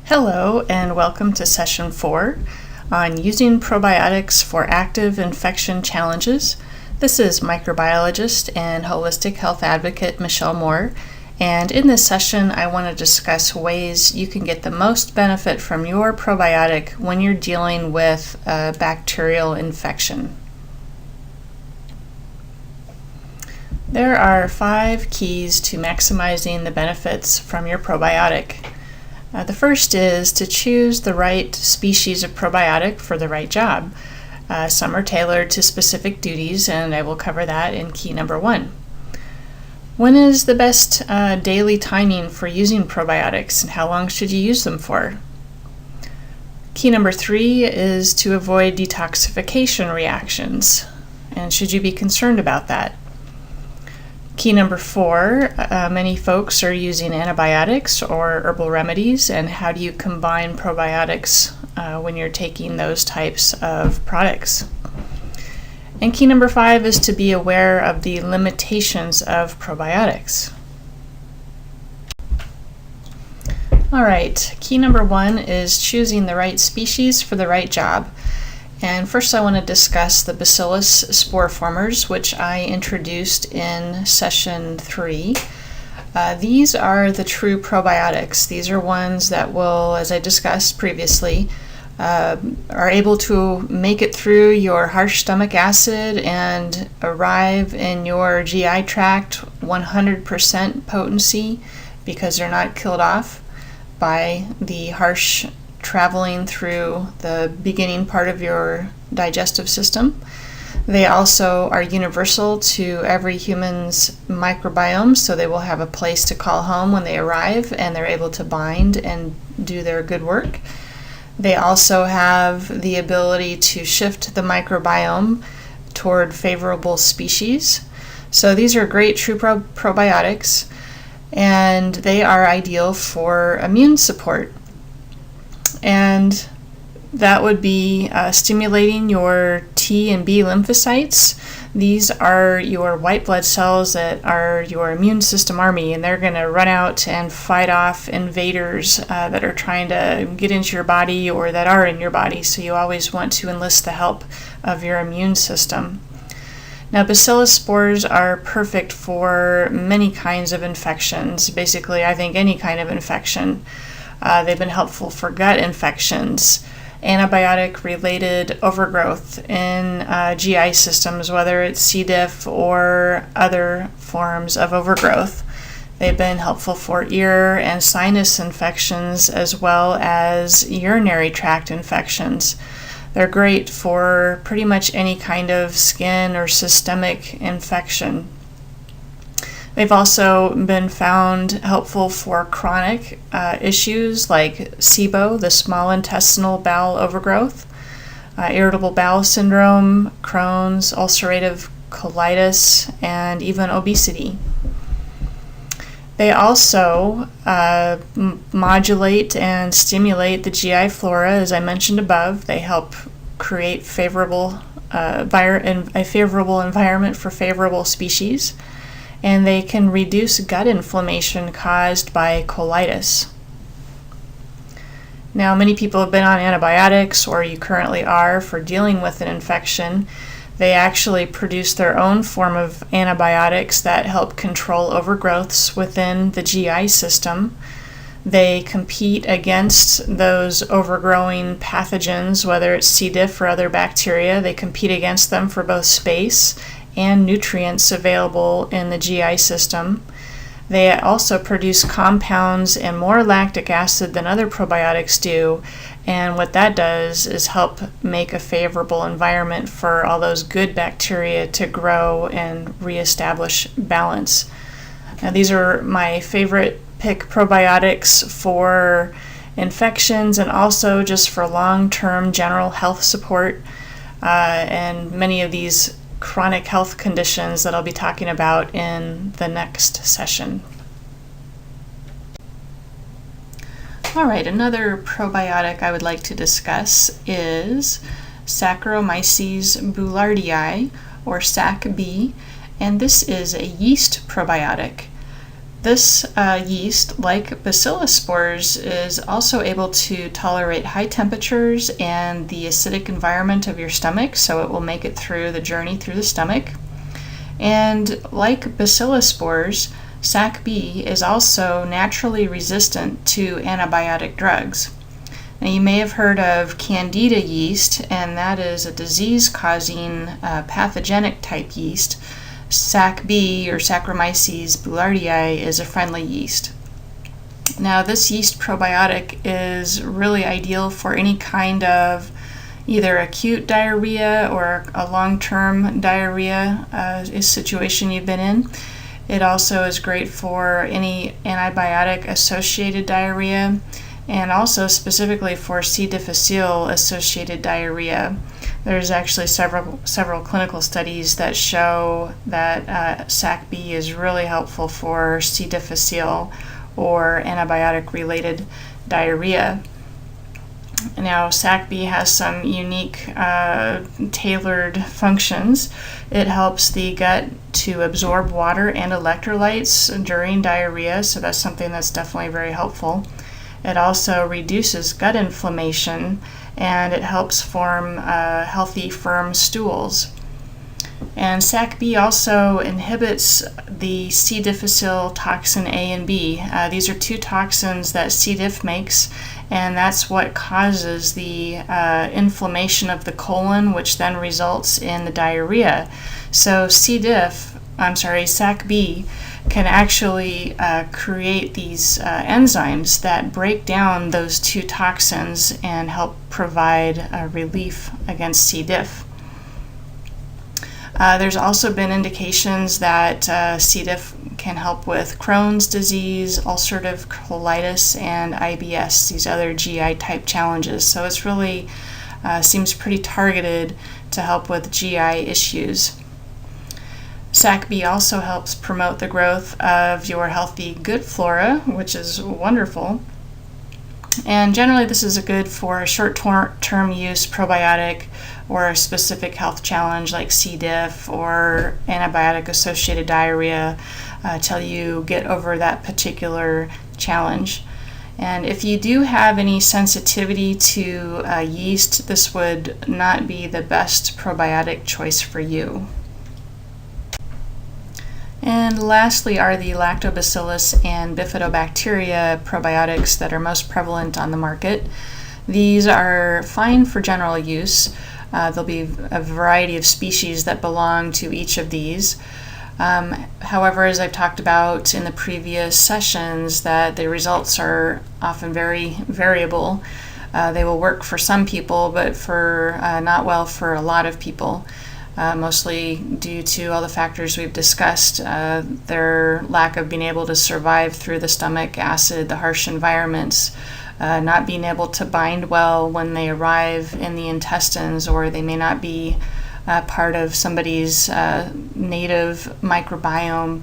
Hello and welcome to session 4 on using probiotics for active infection challenges. This is microbiologist and holistic health advocate Michelle Moore, and in this session I want to discuss ways you can get the most benefit from your probiotic when you're dealing with a bacterial infection. There are 5 keys to maximizing the benefits from your probiotic. The first is to choose the right species of probiotic for the right job. Some are tailored to specific duties, and I will cover that in key number 1. When is the best daily timing for using probiotics, and how long should you use them for? Key number 3 is to avoid detoxification reactions, and should you be concerned about that? Key number 4, many folks are using antibiotics or herbal remedies, and how do you combine probiotics when you're taking those types of products? And key number 5 is to be aware of the limitations of probiotics. All right, key number 1 is choosing the right species for the right job. And first I want to discuss the Bacillus spore formers, which I introduced in session 3. These are the true probiotics. These are ones that will, as I discussed previously, are able to make it through your harsh stomach acid and arrive in your GI tract 100% potency because they're not killed off by the harsh traveling through the beginning part of your digestive system. They also are universal to every human's microbiome, so they will have a place to call home when they arrive, and they're able to bind and do their good work. They also have the ability to shift the microbiome toward favorable species. So these are great true probiotics, and they are ideal for immune support. And that would be stimulating your T and B lymphocytes. These are your white blood cells that are your immune system army, and they're going to run out and fight off invaders that are trying to get into your body or that are in your body. So you always want to enlist the help of your immune system. Now, Bacillus spores are perfect for many kinds of infections. Basically, I think any kind of infection. They've been helpful for gut infections, antibiotic-related overgrowth in GI systems, whether it's C. diff or other forms of overgrowth. They've been helpful for ear and sinus infections as well as urinary tract infections. They're great for pretty much any kind of skin or systemic infection. They've also been found helpful for chronic issues like SIBO, the small intestinal bowel overgrowth, irritable bowel syndrome, Crohn's, ulcerative colitis, and even obesity. They also modulate and stimulate the GI flora, as I mentioned above. They help create a favorable environment for favorable species. And they can reduce gut inflammation caused by colitis. Now, many people have been on antibiotics, or you currently are, for dealing with an infection. They actually produce their own form of antibiotics that help control overgrowths within the GI system. They compete against those overgrowing pathogens, whether it's C. diff or other bacteria. They compete against them for both space and nutrients available in the GI system. They also produce compounds and more lactic acid than other probiotics do, and what that does is help make a favorable environment for all those good bacteria to grow and reestablish balance. Now, these are my favorite pick probiotics for infections and also just for long-term general health support, and many of these chronic health conditions that I'll be talking about in the next session. All right, another probiotic I would like to discuss is Saccharomyces boulardii, or SAC-B, and this is a yeast probiotic. This yeast, like bacillus spores, is also able to tolerate high temperatures and the acidic environment of your stomach, so it will make it through the journey through the stomach. And like bacillus spores, SAC-B is also naturally resistant to antibiotic drugs. Now, you may have heard of Candida yeast, and that is a disease-causing pathogenic type yeast. SAC-B, or Saccharomyces boulardii, is a friendly yeast. Now, this yeast probiotic is really ideal for any kind of either acute diarrhea or a long-term diarrhea situation you've been in. It also is great for any antibiotic-associated diarrhea, and also specifically for C. difficile-associated diarrhea. There's actually several clinical studies that show that SAC-B is really helpful for C. difficile or antibiotic-related diarrhea. Now, SAC-B has some unique tailored functions. It helps the gut to absorb water and electrolytes during diarrhea, so that's something that's definitely very helpful. It also reduces gut inflammation, and it helps form healthy, firm stools. And SAC-B also inhibits the C. difficile toxin A and B. These are two toxins that C. diff makes, and that's what causes the inflammation of the colon, which then results in the diarrhea. So SAC-B can actually create these enzymes that break down those two toxins and help provide relief against C. diff. There's also been indications that C. diff can help with Crohn's disease, ulcerative colitis, and IBS, these other GI type challenges. So it's really seems pretty targeted to help with GI issues. SAC-B also helps promote the growth of your healthy gut flora, which is wonderful. And generally this is good for a short-term use probiotic or a specific health challenge like C. diff or antibiotic-associated diarrhea till you get over that particular challenge. And if you do have any sensitivity to yeast, this would not be the best probiotic choice for you. And lastly are the lactobacillus and bifidobacteria probiotics that are most prevalent on the market. These are fine for general use. There'll be a variety of species that belong to each of these. However, as I've talked about in the previous sessions, that the results are often very variable. They will work for some people, but for not well for a lot of people. Mostly due to all the factors we've discussed, their lack of being able to survive through the stomach acid, the harsh environments, not being able to bind well when they arrive in the intestines, or they may not be part of somebody's native microbiome.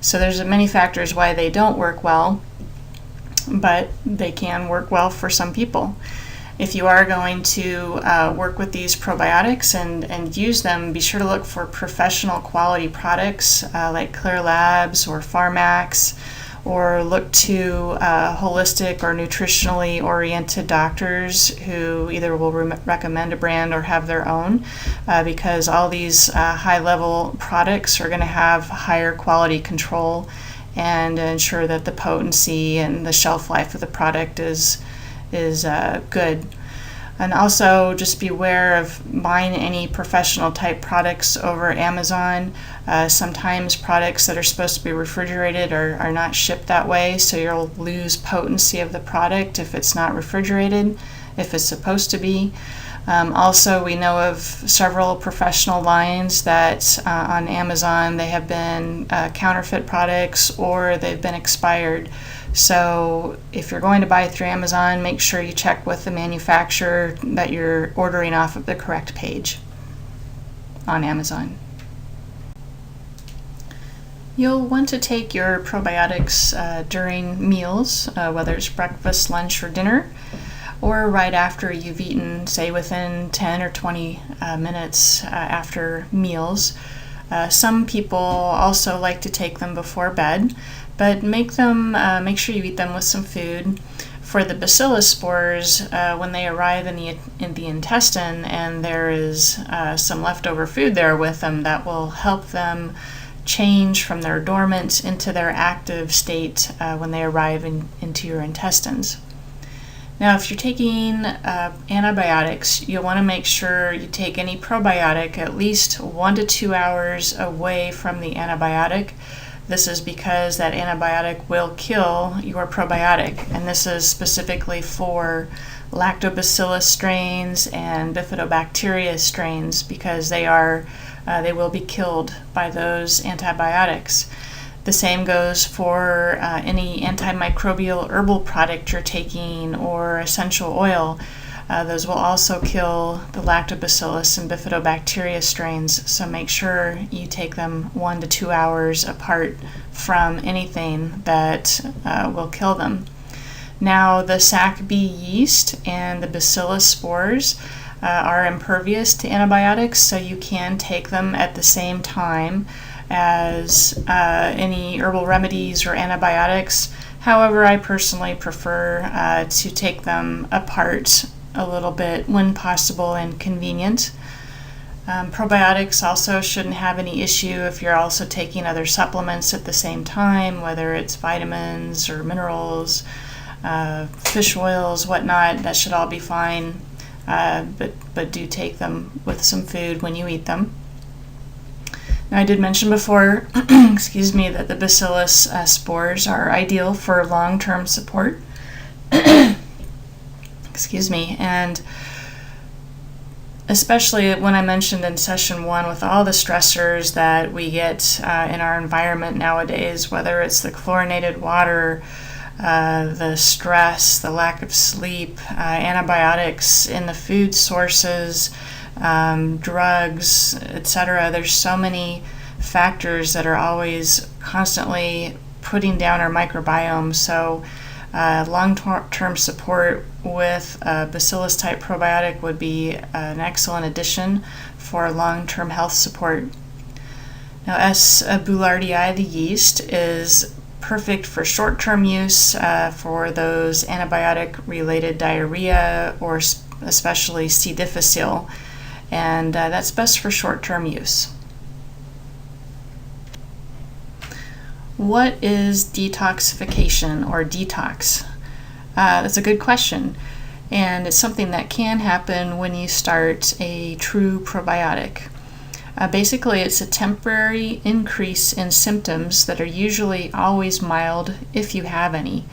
So there's many factors why they don't work well, but they can work well for some people. If you are going to work with these probiotics and use them, be sure to look for professional quality products like Clear Labs or Pharmax, or look to holistic or nutritionally oriented doctors who either will recommend a brand or have their own, because all these high-level products are going to have higher quality control and ensure that the potency and the shelf life of the product is good. And also just beware of buying any professional type products over Amazon. Sometimes products that are supposed to be refrigerated are not shipped that way, so you'll lose potency of the product if it's not refrigerated, if it's supposed to be. Also, we know of several professional lines that on Amazon they have been counterfeit products or they've been expired. So if you're going to buy through Amazon, make sure you check with the manufacturer that you're ordering off of the correct page on Amazon. You'll want to take your probiotics during meals, whether it's breakfast, lunch, or dinner, or right after you've eaten, say within 10 or 20 minutes after meals. Some people also like to take them before bed. but make sure you eat them with some food. For the bacillus spores, when they arrive in the intestine and there is some leftover food there with them, that will help them change from their dormant into their active state when they arrive into your intestines. Now, if you're taking antibiotics, you'll want to make sure you take any probiotic at least 1 to 2 hours away from the antibiotic. This is because that antibiotic will kill your probiotic, and this is specifically for lactobacillus strains and bifidobacteria strains, because they will be killed by those antibiotics. The same goes for any antimicrobial herbal product you're taking or essential oil. Those will also kill the lactobacillus and bifidobacteria strains, so make sure you take them 1 to 2 hours apart from anything that will kill them. Now, the sac bee yeast and the bacillus spores are impervious to antibiotics, so you can take them at the same time as any herbal remedies or antibiotics. However, I personally prefer to take them apart a little bit when possible and convenient. Probiotics also shouldn't have any issue if you're also taking other supplements at the same time, whether it's vitamins or minerals, fish oils, whatnot. That should all be fine, but do take them with some food when you eat them. Now, I did mention before, excuse me, that the bacillus spores are ideal for long-term support. Excuse me, and especially when I mentioned in session 1 with all the stressors that we get in our environment nowadays, whether it's the chlorinated water, the stress, the lack of sleep, antibiotics in the food sources, drugs, etc. There's so many factors that are always constantly putting down our microbiome. So long-term support with a bacillus-type probiotic would be an excellent addition for long-term health support. Now, S. boulardii, the yeast, is perfect for short-term use for those antibiotic-related diarrhea, or especially C. difficile, and that's best for short-term use. What is detoxification or detox? That's a good question, and it's something that can happen when you start a true probiotic. Basically, it's a temporary increase in symptoms that are usually always mild if you have any.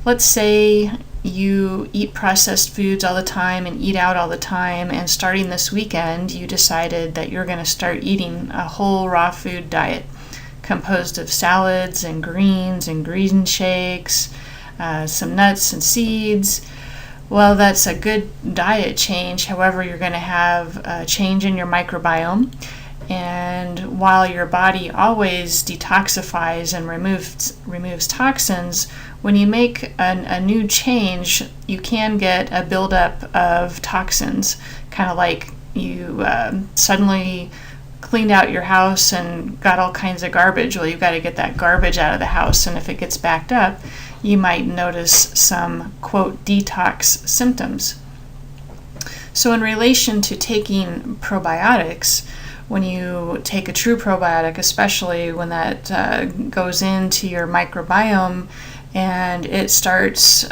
Let's say you eat processed foods all the time and eat out all the time, and starting this weekend you decided that you're going to start eating a whole raw food diet composed of salads and green shakes, some nuts and seeds. Well, that's a good diet change. However, you're going to have a change in your microbiome. And while your body always detoxifies and removes toxins, when you make a new change, you can get a buildup of toxins, kind of like you suddenly cleaned out your house and got all kinds of garbage. Well, you've got to get that garbage out of the house, and if it gets backed up, you might notice some, quote, detox symptoms. So in relation to taking probiotics, when you take a true probiotic, especially when that goes into your microbiome and it starts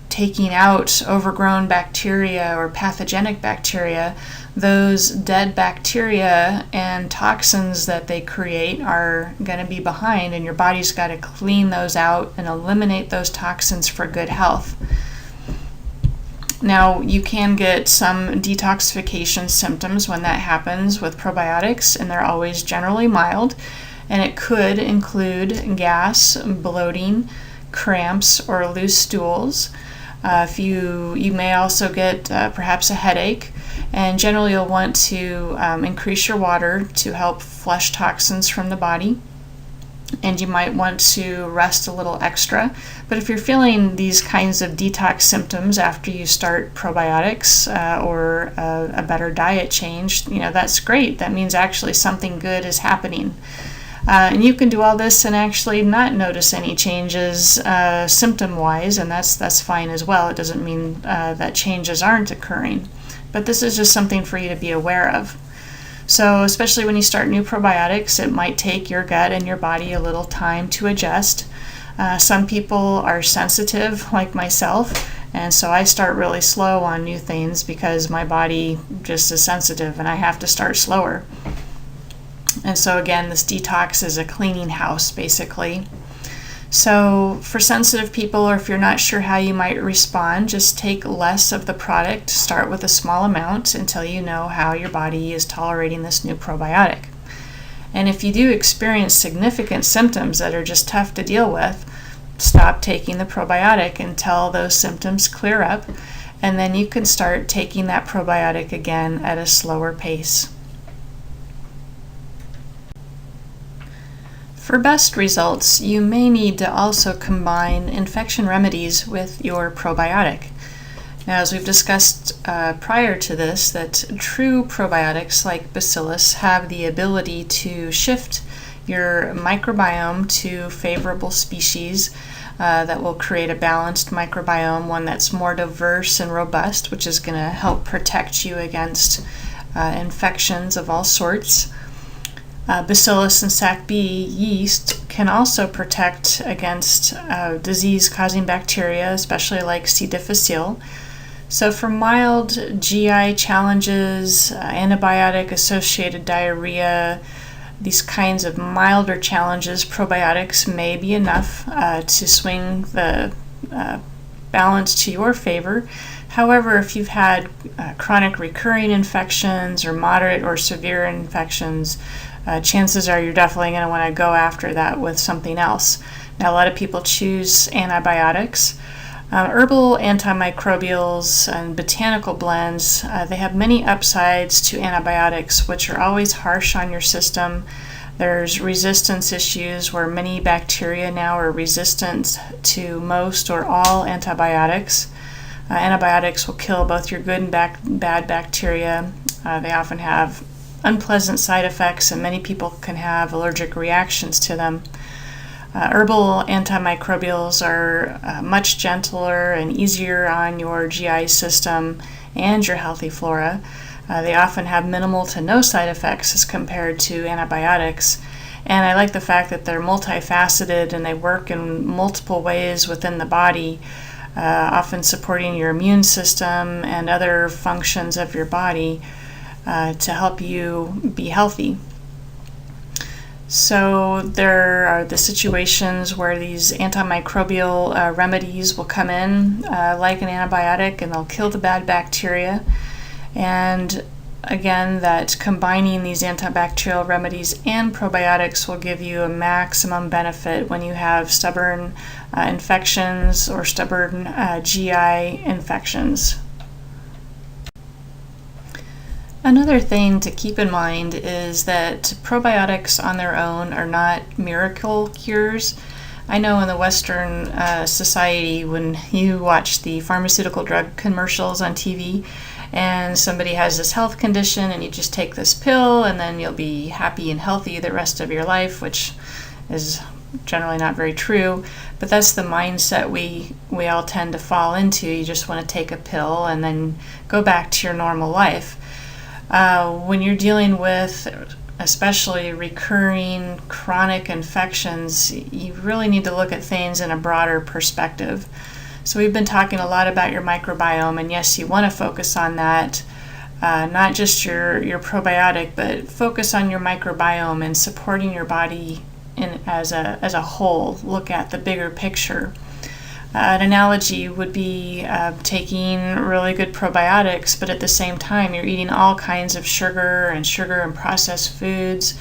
taking out overgrown bacteria or pathogenic bacteria, those dead bacteria and toxins that they create are going to be behind, and your body's got to clean those out and eliminate those toxins for good health. Now, you can get some detoxification symptoms when that happens with probiotics, and they're always generally mild, and it could include gas, bloating, cramps, or loose stools. You may also get perhaps a headache, and generally you'll want to increase your water to help flush toxins from the body, and you might want to rest a little extra. But if you're feeling these kinds of detox symptoms after you start probiotics or a better diet change, that's great. That means actually something good is happening. And you can do all this and actually not notice any changes symptom-wise, and that's fine as well. It doesn't mean that changes aren't occurring. But this is just something for you to be aware of. So especially when you start new probiotics, it might take your gut and your body a little time to adjust. Some people are sensitive, like myself, and so I start really slow on new things because my body just is sensitive and I have to start slower. And so again, this detox is a cleaning house, basically. So for sensitive people, or if you're not sure how you might respond, just take less of the product. Start with a small amount until you know how your body is tolerating this new probiotic. And if you do experience significant symptoms that are just tough to deal with, stop taking the probiotic until those symptoms clear up, and then you can start taking that probiotic again at a slower pace. For best results, you may need to also combine infection remedies with your probiotic. Now, as we've discussed prior to this, that true probiotics like Bacillus have the ability to shift your microbiome to favorable species that will create a balanced microbiome, one that's more diverse and robust, which is going to help protect you against infections of all sorts. Bacillus and Sac B yeast can also protect against disease-causing bacteria, especially like C. difficile. So for mild GI challenges, antibiotic-associated diarrhea, these kinds of milder challenges, probiotics may be enough to swing the balance to your favor. However, if you've had chronic recurring infections or moderate or severe infections, chances are you're definitely going to want to go after that with something else. Now, a lot of people choose antibiotics. Herbal antimicrobials and botanical blends, they have many upsides to antibiotics, which are always harsh on your system. There's resistance issues where many bacteria now are resistant to most or all antibiotics. Antibiotics will kill both your good and bad bacteria. They often have unpleasant side effects, and many people can have allergic reactions to them. Herbal antimicrobials are much gentler and easier on your GI system and your healthy flora. They often have minimal to no side effects as compared to antibiotics. And I like the fact that they're multifaceted and they work in multiple ways within the body, often supporting your immune system and other functions of your body to help you be healthy. So there are the situations where these antimicrobial remedies will come in like an antibiotic, and they'll kill the bad bacteria. And again, that combining these antibacterial remedies and probiotics will give you a maximum benefit when you have stubborn infections or stubborn GI infections. Another thing to keep in mind is that probiotics on their own are not miracle cures. I know in the Western society, when you watch the pharmaceutical drug commercials on TV and somebody has this health condition and you just take this pill and then you'll be happy and healthy the rest of your life, which is generally not very true, but that's the mindset we all tend to fall into. You just want to take a pill and then go back to your normal life. When you're dealing with especially recurring chronic infections, you really need to look at things in a broader perspective. So we've been talking a lot about your microbiome, and yes, you want to focus on that, not just your probiotic, but focus on your microbiome and supporting your body as a whole. Look at the bigger picture. An analogy would be taking really good probiotics, but at the same time you're eating all kinds of sugar and processed foods.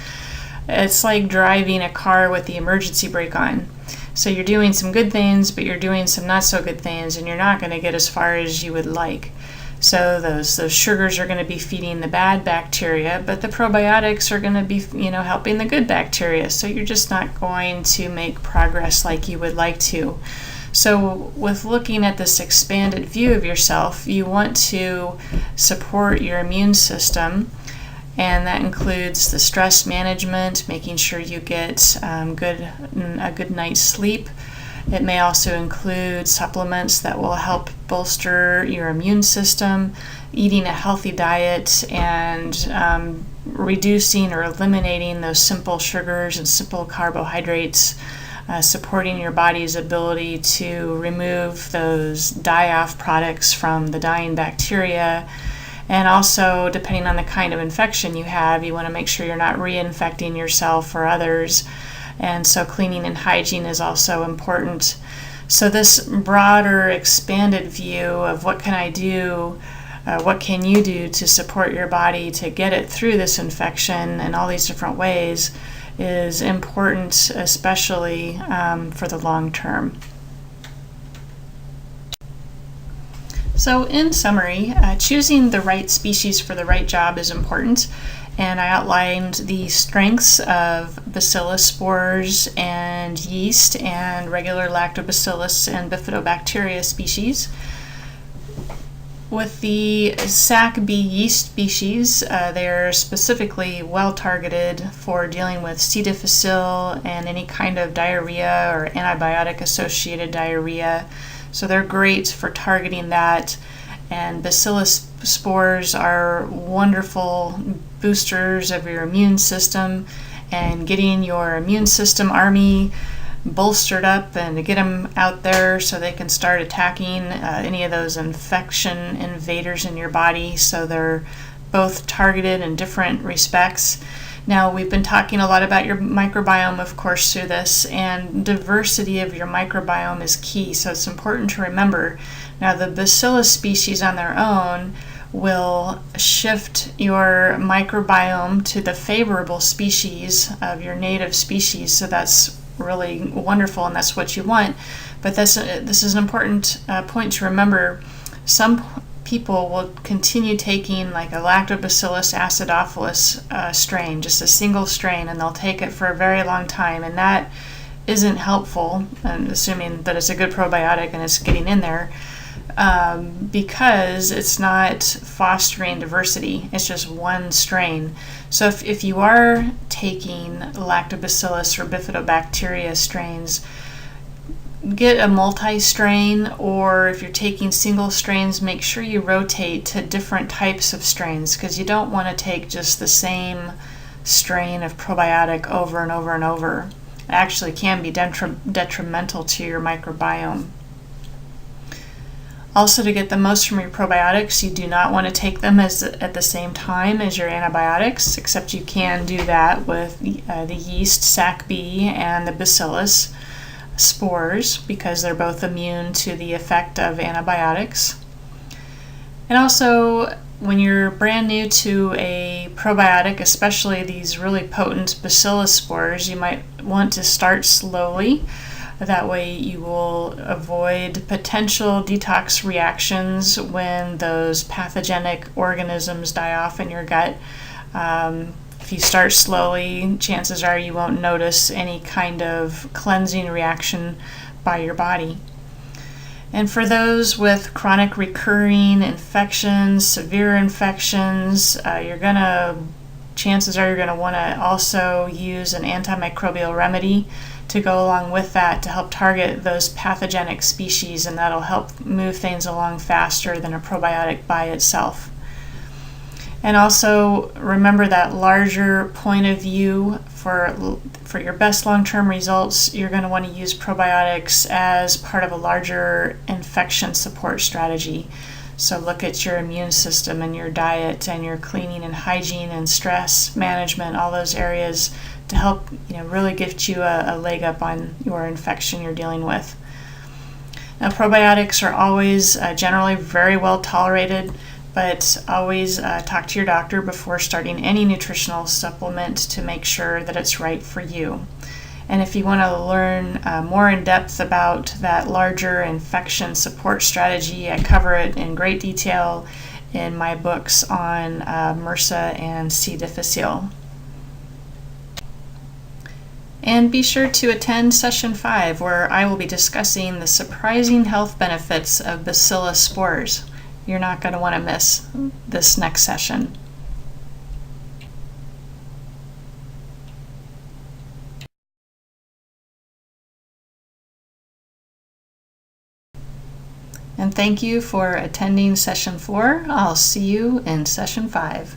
It's like driving a car with the emergency brake on. So you're doing some good things, but you're doing some not so good things, and you're not going to get as far as you would like. So those sugars are going to be feeding the bad bacteria, but the probiotics are going to be, helping the good bacteria. So you're just not going to make progress like you would like to. So with looking at this expanded view of yourself, you want to support your immune system And that includes the stress management, making sure you get a good night's sleep. It may also include supplements that will help bolster your immune system, eating a healthy diet, and reducing or eliminating those simple sugars and simple carbohydrates, supporting your body's ability to remove those die-off products from the dying bacteria. And also, depending on the kind of infection you have, you want to make sure you're not reinfecting yourself or others. And so cleaning and hygiene is also important. So this broader, expanded view of what can I do, what can you do to support your body to get it through this infection in all these different ways is important, especially for the long term. So in summary, choosing the right species for the right job is important, and I outlined the strengths of bacillus spores and yeast and regular lactobacillus and bifidobacteria species. With the SAC-B yeast species, they're specifically well targeted for dealing with C. difficile and any kind of diarrhea or antibiotic-associated diarrhea. So they're great for targeting that. And bacillus spores are wonderful boosters of your immune system and getting your immune system army bolstered up and to get them out there so they can start attacking any of those infection invaders in your body. So they're both targeted in different respects. Now, we've been talking a lot about your microbiome, of course, through this, and diversity of your microbiome is key, so it's important to remember. Now, the bacillus species on their own will shift your microbiome to the favorable species of your native species, so that's really wonderful, and that's what you want. But this is an important point to remember. Some people will continue taking like a lactobacillus acidophilus strain, just a single strain, and they'll take it for a very long time, and that isn't helpful, and assuming that it's a good probiotic and it's getting in there, because it's not fostering diversity. It's just one strain. So if you are taking lactobacillus or bifidobacteria strains, get a multi-strain, or if you're taking single strains, make sure you rotate to different types of strains, because you don't want to take just the same strain of probiotic over and over and over. It actually can be detrimental to your microbiome. Also, to get the most from your probiotics, you do not want to take them at the same time as your antibiotics, except you can do that with the yeast, SAC-B, and the bacillus spores, because they're both immune to the effect of antibiotics. And also, when you're brand new to a probiotic, especially these really potent bacillus spores, you might want to start slowly. That way you will avoid potential detox reactions when those pathogenic organisms die off in your gut. If you start slowly, chances are you won't notice any kind of cleansing reaction by your body. And for those with chronic recurring infections, severe infections, chances are you're going to want to also use an antimicrobial remedy to go along with that to help target those pathogenic species, and that'll help move things along faster than a probiotic by itself. And also remember that larger point of view for your best long-term results. You're going to want to use probiotics as part of a larger infection support strategy. So look at your immune system and your diet and your cleaning and hygiene and stress management, all those areas to help really gift you a leg up on your infection you're dealing with. Now, probiotics are always generally very well tolerated, but always talk to your doctor before starting any nutritional supplement to make sure that it's right for you. And if you want to learn more in depth about that larger infection support strategy, I cover it in great detail in my books on MRSA and C. difficile. And be sure to attend session 5, where I will be discussing the surprising health benefits of bacillus spores. You're not going to want to miss this next session. And thank you for attending session 4. I'll see you in session 5.